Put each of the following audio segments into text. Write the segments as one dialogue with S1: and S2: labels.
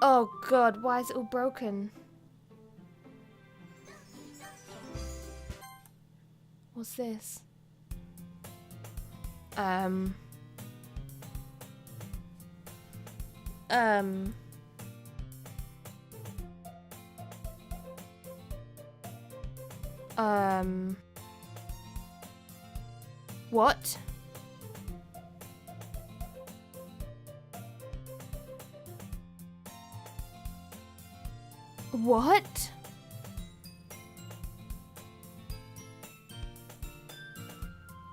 S1: Oh god, why is it all broken? What's this? What? What?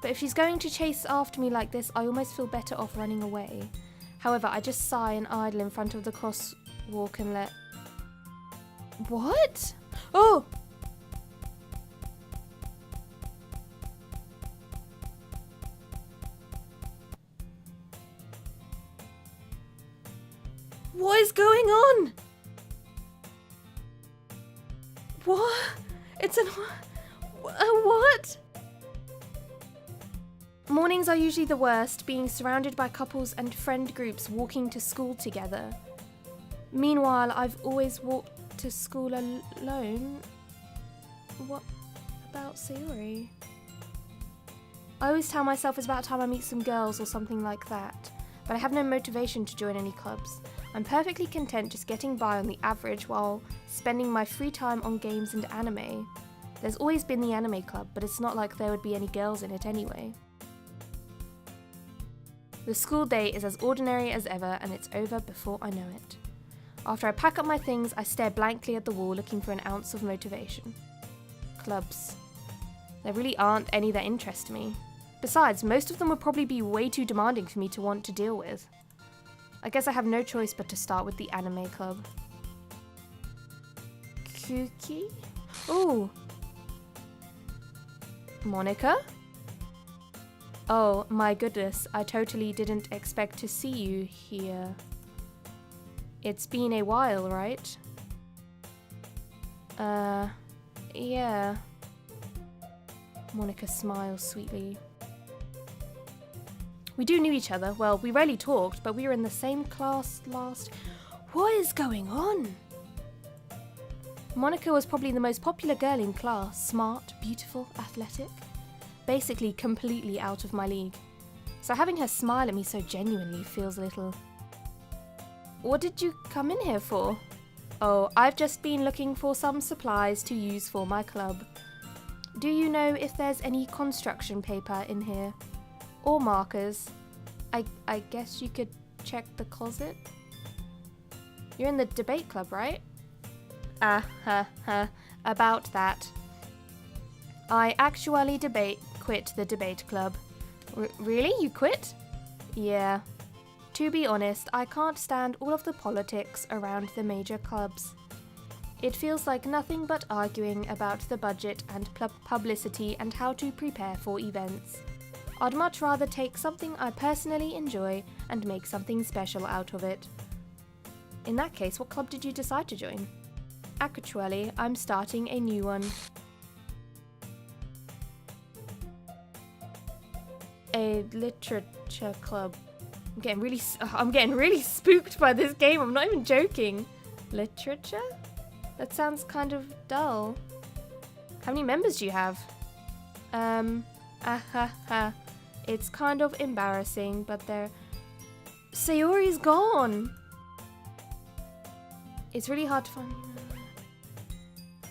S1: But if she's going to chase after me like this, I almost feel better off running away. However, I just sigh and idle in front of the crosswalk and let... What? Oh! What is going on? What? It's an... what? Mornings are usually the worst, being surrounded by couples and friend groups walking to school together. Meanwhile, I've always walked to school alone. What about Sayori? I always tell myself it's about time I meet some girls or something like that, but I have no motivation to join any clubs. I'm perfectly content just getting by on the average while spending my free time on games and anime. There's always been the anime club, but it's not like there would be any girls in it anyway. The school day is as ordinary as ever, and it's over before I know it. After I pack up my things, I stare blankly at the wall looking for an ounce of motivation. Clubs. There really aren't any that interest me. Besides, most of them would probably be way too demanding for me to want to deal with. I guess I have no choice but to start with the anime club. Kookiee? Ooh. Monica? Oh my goodness, I totally didn't expect to see you here. It's been a while, right? Yeah. Monica smiles sweetly. We do know each other. Well, we rarely talked, but we were in the same class last... What is going on? Monica was probably the most popular girl in class. Smart, beautiful, athletic. Basically completely out of my league. So having her smile at me so genuinely feels a little... What did you come in here for? Oh, I've just been looking for some supplies to use for my club. Do you know if there's any construction paper in here? Or markers? I guess you could check the closet? You're in the debate club, right? About that. I actually quit the debate club. Really? You quit? Yeah. To be honest, I can't stand all of the politics around the major clubs. It feels like nothing but arguing about the budget and publicity and how to prepare for events. I'd much rather take something I personally enjoy and make something special out of it. In that case, what club did you decide to join? Actually, I'm starting a new one. A literature club. I'm getting really spooked by this game. I'm not even joking. Literature? That sounds kind of dull. How many members do you have? It's kind of embarrassing, but Sayori's gone! It's really hard to find...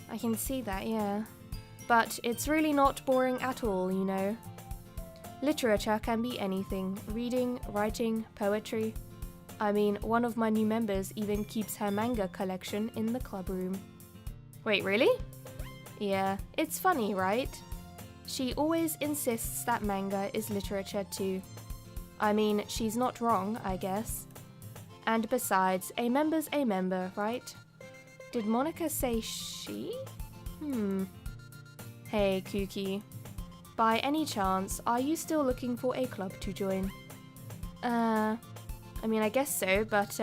S1: I can see that, yeah. But it's really not boring at all, you know. Literature can be anything. Reading, writing, poetry. I mean, one of my new members even keeps her manga collection in the club room. Wait, really? Yeah, it's funny, right? She always insists that manga is literature too. I mean, she's not wrong, I guess. And besides, a member's a member, right? Did Monica say she? Hey, Kookiee. By any chance, are you still looking for a club to join? I mean, I guess so, but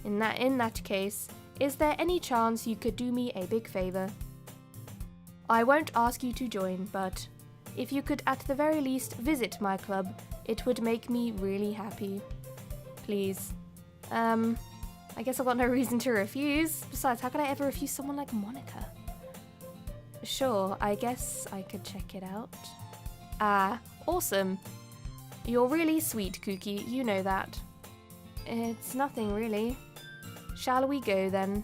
S1: in that case, is there any chance you could do me a big favor? I won't ask you to join, but if you could at the very least visit my club, it would make me really happy. Please. I guess I've got no reason to refuse. Besides, how could I ever refuse someone like Monica? Sure, I guess I could check it out. Ah, awesome. You're really sweet, Kookiee, you know that. It's nothing really. Shall we go then?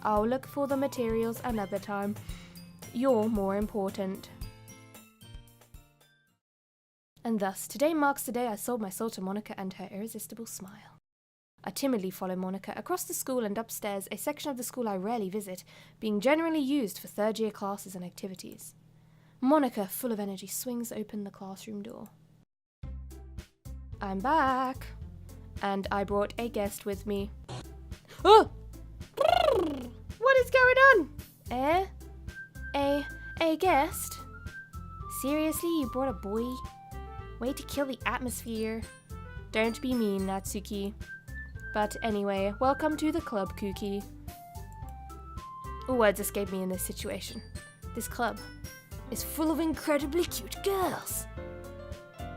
S1: I'll look for the materials another time. You're more important. And thus, today marks the day I sold my soul to Monica and her irresistible smile. I timidly follow Monica across the school and upstairs, a section of the school I rarely visit, being generally used for third-year classes and activities. Monica, full of energy, swings open the classroom door. I'm back, and I brought a guest with me. Oh! What is going on? A guest? Seriously, you brought a boy? Way to kill the atmosphere. Don't be mean, Natsuki. But anyway, welcome to the club, Kookiee. Words escape me in this situation. This club is full of incredibly cute girls.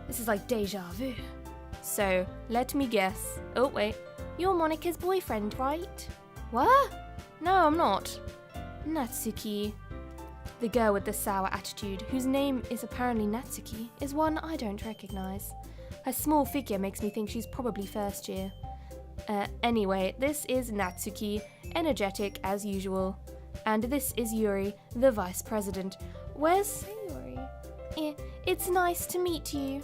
S1: This is like deja vu. So, let me guess. Oh, wait. You're Monica's boyfriend, right? What? No, I'm not. Natsuki. The girl with the sour attitude, whose name is apparently Natsuki, is one I don't recognize. Her small figure makes me think she's probably first year. Anyway, this is Natsuki, energetic as usual. And this is Yuri, the vice president. Where's Sayori? It's nice to meet you.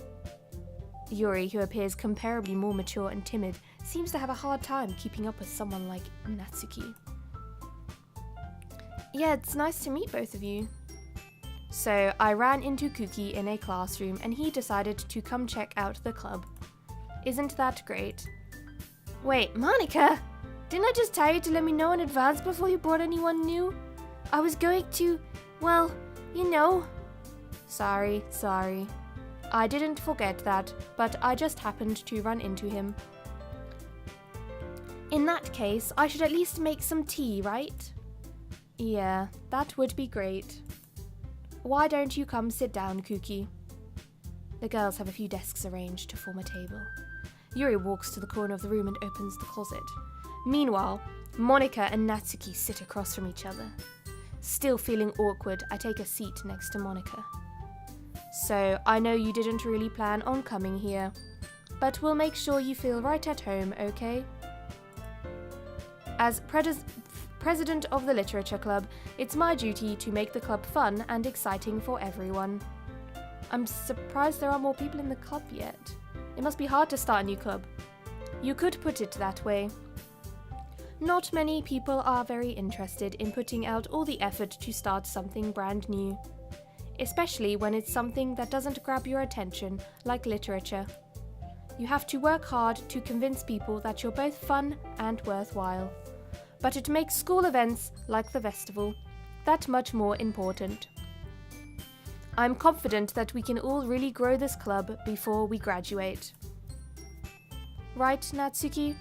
S1: Yuri, who appears comparably more mature and timid, seems to have a hard time keeping up with someone like Natsuki. Yeah, it's nice to meet both of you. So, I ran into Kookiee in a classroom and he decided to come check out the club. Isn't that great? Wait, Monica! Didn't I just tell you to let me know in advance before you brought anyone new? I was going to, well, you know. Sorry. I didn't forget that, but I just happened to run into him. In that case, I should at least make some tea, right? Yeah, that would be great. Why don't you come sit down, Kookiee? The girls have a few desks arranged to form a table. Yuri walks to the corner of the room and opens the closet. Meanwhile, Monica and Natsuki sit across from each other. Still feeling awkward, I take a seat next to Monica. So, I know you didn't really plan on coming here, but we'll make sure you feel right at home, okay? As president of the Literature Club, it's my duty to make the club fun and exciting for everyone. I'm surprised there aren't more people in the club yet. It must be hard to start a new club. You could put it that way. Not many people are very interested in putting out all the effort to start something brand new, especially when it's something that doesn't grab your attention, like literature. You have to work hard to convince people that you're both fun and worthwhile. But it makes school events, like the festival, that much more important. I'm confident that we can all really grow this club before we graduate. Right, Natsuki?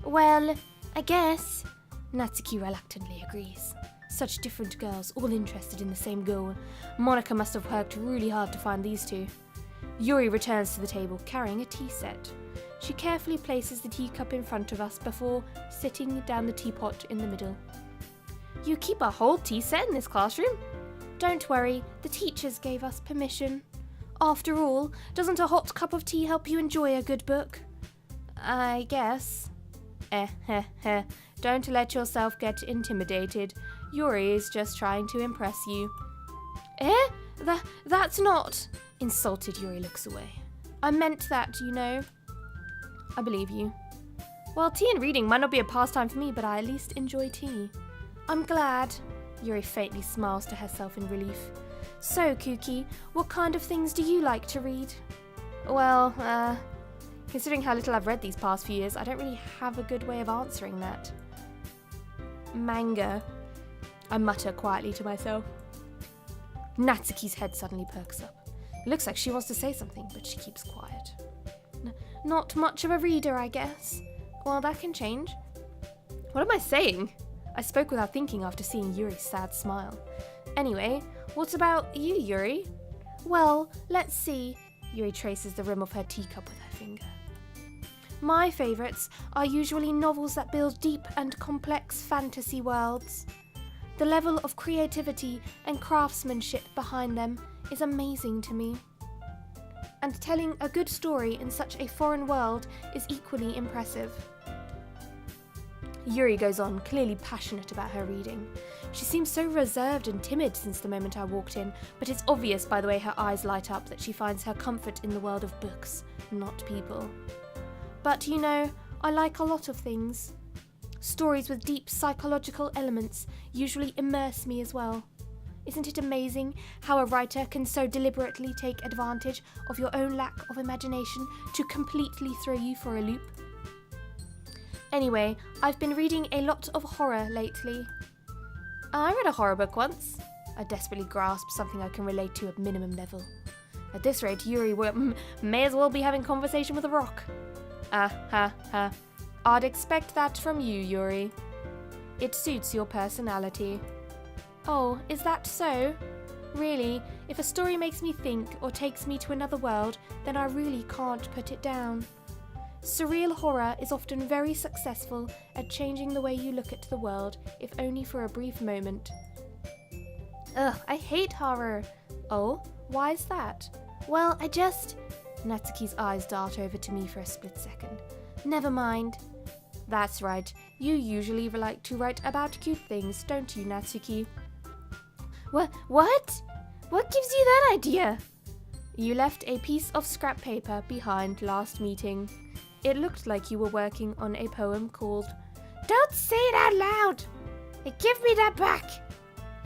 S1: Well, I guess. Natsuki reluctantly agrees. Such different girls, all interested in the same goal. Monica must have worked really hard to find these two. Yuri returns to the table, carrying a tea set. She carefully places the teacup in front of us before sitting down the teapot in the middle. You keep a whole tea set in this classroom? Don't worry, the teachers gave us permission. After all, doesn't a hot cup of tea help you enjoy a good book? I guess. Don't let yourself get intimidated. Yuri is just trying to impress you. That's not... Insulted, Yuri looks away. I meant that, you know. I believe you. Well, tea and reading might not be a pastime for me, but I at least enjoy tea. I'm glad. Yuri faintly smiles to herself in relief. So, Kookiee, what kind of things do you like to read? Well, considering how little I've read these past few years, I don't really have a good way of answering that. Manga. I mutter quietly to myself. Natsuki's head suddenly perks up. It looks like she wants to say something, but she keeps quiet. Not much of a reader, I guess. Well, that can change. What am I saying? I spoke without thinking after seeing Yuri's sad smile. Anyway, what about you, Yuri? Well, let's see. Yuri traces the rim of her teacup with her finger. My favourites are usually novels that build deep and complex fantasy worlds. The level of creativity and craftsmanship behind them is amazing to me. And telling a good story in such a foreign world is equally impressive. Yuri goes on, clearly passionate about her reading. She seems so reserved and timid since the moment I walked in, but it's obvious by the way her eyes light up that she finds her comfort in the world of books, not people. But you know, I like a lot of things. Stories with deep psychological elements usually immerse me as well. Isn't it amazing how a writer can so deliberately take advantage of your own lack of imagination to completely throw you for a loop? Anyway, I've been reading a lot of horror lately. I read a horror book once. I desperately grasped something I can relate to at minimum level. At this rate, Yuri may as well be having conversation with a rock. I'd expect that from you, Yuri. It suits your personality. Oh, is that so? Really, if a story makes me think or takes me to another world, then I really can't put it down. Surreal horror is often very successful at changing the way you look at the world, if only for a brief moment. Ugh, I hate horror. Oh, why is that? Well, Natsuki's eyes dart over to me for a split second. Never mind. That's right, you usually like to write about cute things, don't you, Natsuki? What? What gives you that idea? You left a piece of scrap paper behind last meeting. It looked like you were working on a poem called... Don't say it out loud! Give me that back!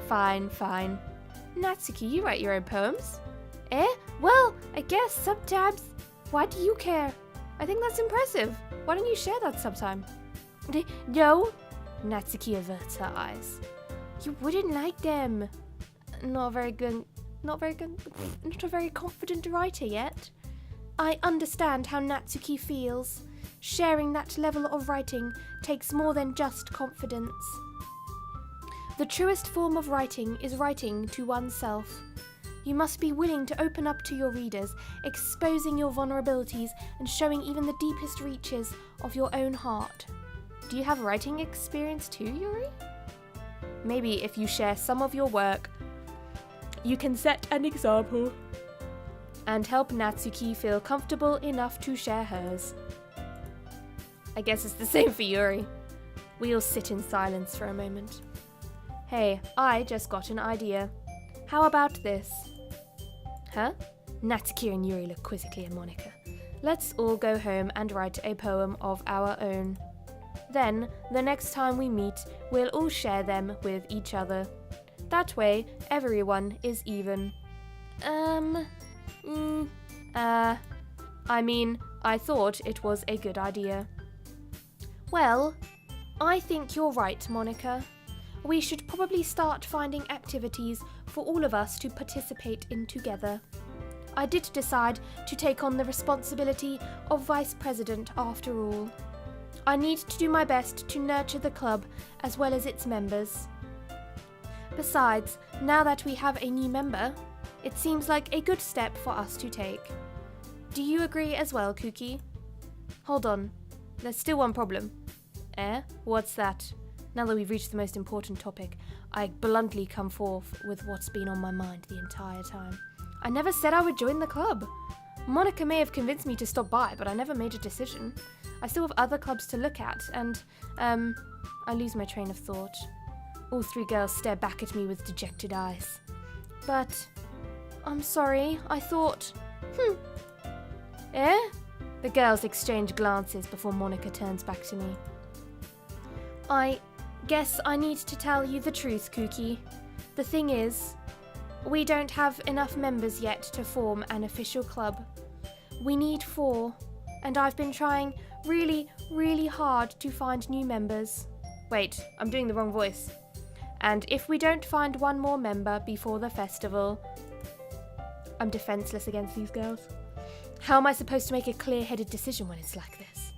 S1: Fine. Natsuki, you write your own poems? Well, I guess sometimes. Why do you care? I think that's impressive. Why don't you share that sometime? No. Natsuki averts her eyes. You wouldn't like them. Not a very confident writer yet. I understand how Natsuki feels. Sharing that level of writing takes more than just confidence. The truest form of writing is writing to oneself. You must be willing to open up to your readers, exposing your vulnerabilities and showing even the deepest reaches of your own heart. Do you have writing experience too, Yuri? Maybe if you share some of your work, you can set an example and help Natsuki feel comfortable enough to share hers. I guess it's the same for Yuri. We'll sit in silence for a moment. Hey, I just got an idea. How about this? Huh? Natsuki and Yuri look quizzically at Monika. Let's all go home and write a poem of our own. Then, the next time we meet, we'll all share them with each other. That way, everyone is even. I thought it was a good idea. Well, I think you're right, Monika. We should probably start finding activities for all of us to participate in together. I did decide to take on the responsibility of vice president after all. I need to do my best to nurture the club as well as its members. Besides, now that we have a new member, it seems like a good step for us to take. Do you agree as well, Kookiee? Hold on, there's still one problem. What's that? Now that we've reached the most important topic, I bluntly come forth with what's been on my mind the entire time. I never said I would join the club. Monika may have convinced me to stop by, but I never made a decision. I still have other clubs to look at, and, I lose my train of thought. All three girls stare back at me with dejected eyes. But, I'm sorry, I thought... The girls exchange glances before Monika turns back to me. I guess I need to tell you the truth, Kookiee. The thing is, we don't have enough members yet to form an official club. We need 4, and I've been trying really, really hard to find new members. Wait, I'm doing the wrong voice. And if we don't find one more member before the festival... I'm defenseless against these girls. How am I supposed to make a clear-headed decision when it's like this?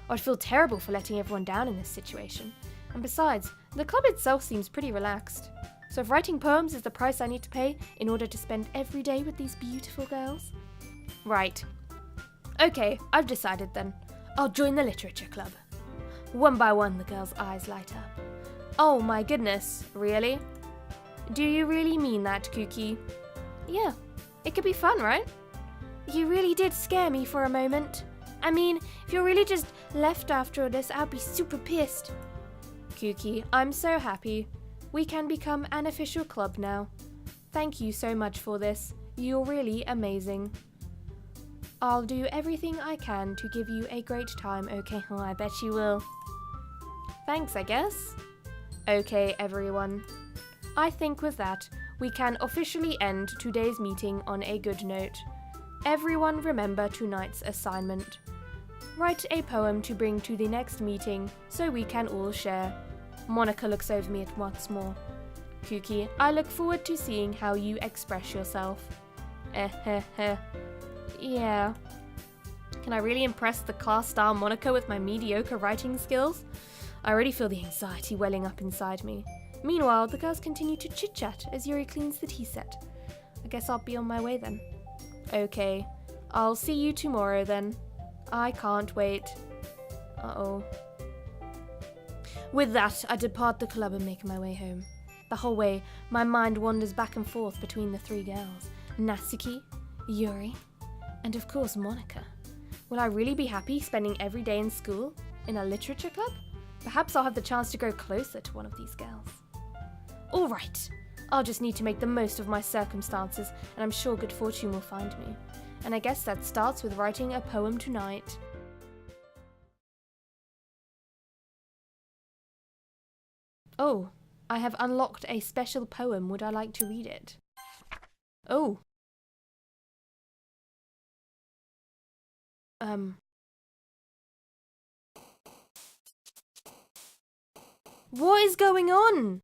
S1: I'd feel terrible for letting everyone down in this situation. And besides, the club itself seems pretty relaxed. So if writing poems is the price I need to pay in order to spend every day with these beautiful girls? Right. Okay, I've decided then. I'll join the literature club. One by one, the girl's eyes light up. Oh my goodness, really? Do you really mean that, Kookiee? Yeah, it could be fun, right? You really did scare me for a moment. I mean, if you're really just left after all this, I'll be super pissed. Kookiee, I'm so happy. We can become an official club now. Thank you so much for this. You're really amazing. I'll do everything I can to give you a great time, okay? Oh, I bet you will. Thanks, I guess. Okay, everyone. I think with that, we can officially end today's meeting on a good note. Everyone remember tonight's assignment. Write a poem to bring to the next meeting so we can all share. Monica looks over me at once more. Kookiee, I look forward to seeing how you express yourself. Yeah. Can I really impress the class star Monica with my mediocre writing skills? I already feel the anxiety welling up inside me. Meanwhile, the girls continue to chit-chat as Yuri cleans the tea set. I guess I'll be on my way then. Okay, I'll see you tomorrow then. I can't wait. Uh-oh. With that, I depart the club and make my way home. The whole way, my mind wanders back and forth between the three girls. Natsuki, Yuri, and of course Monica. Will I really be happy spending every day in school? In a literature club? Perhaps I'll have the chance to grow closer to one of these girls. Alright, I'll just need to make the most of my circumstances, and I'm sure good fortune will find me. And I guess that starts with writing a poem tonight. Oh, I have unlocked a special poem. Would I like to read it? Oh. What is going on?